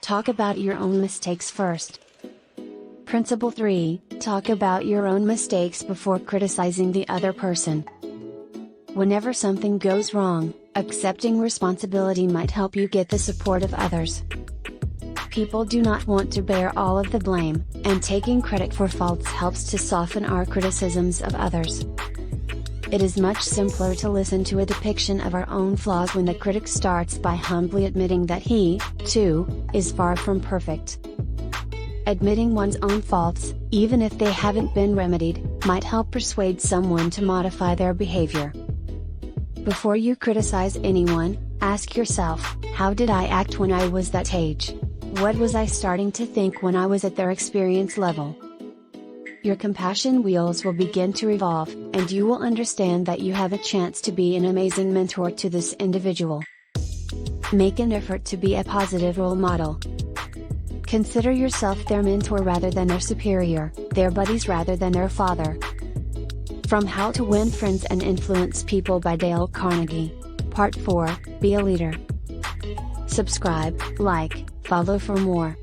Talk about your own mistakes first. Principle 3, talk about your own mistakes before criticizing the other person. Whenever something goes wrong, accepting responsibility might help you get the support of others. People do not want to bear all of the blame, and taking credit for faults helps to soften our criticisms of others. It is much simpler to listen to a depiction of our own flaws when the critic starts by humbly admitting that he, too, is far from perfect. Admitting one's own faults, even if they haven't been remedied, might help persuade someone to modify their behavior. Before you criticize anyone, ask yourself, how did I act when I was that age? What was I starting to think when I was at their experience level? Your compassion wheels will begin to revolve, and you will understand that you have a chance to be an amazing mentor to this individual. Make an effort to be a positive role model. Consider yourself their mentor rather than their superior, their buddies rather than their father. From How to Win Friends and Influence People by Dale Carnegie. Part 4, Be a Leader. Subscribe, like, follow for more.